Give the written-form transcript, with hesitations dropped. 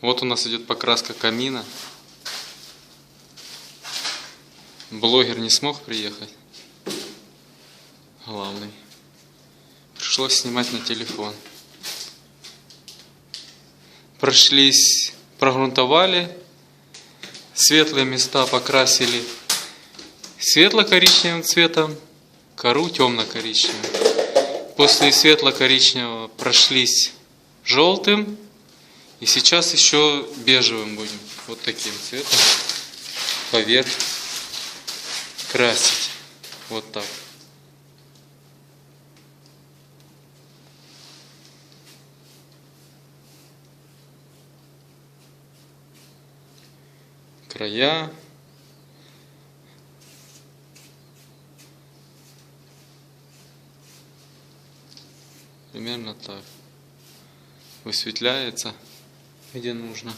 Вот у нас идет покраска камина. Блогер не смог приехать. Главный. Пришлось снимать на телефон. Прошлись, прогрунтовали. Светлые места покрасили светло-коричневым цветом, кору темно-коричневым. После светло-коричневого прошлись желтым. И сейчас еще бежевым будем. Вот таким цветом поверх красить. Вот так. Края. Примерно так. Высветляется, где нужно.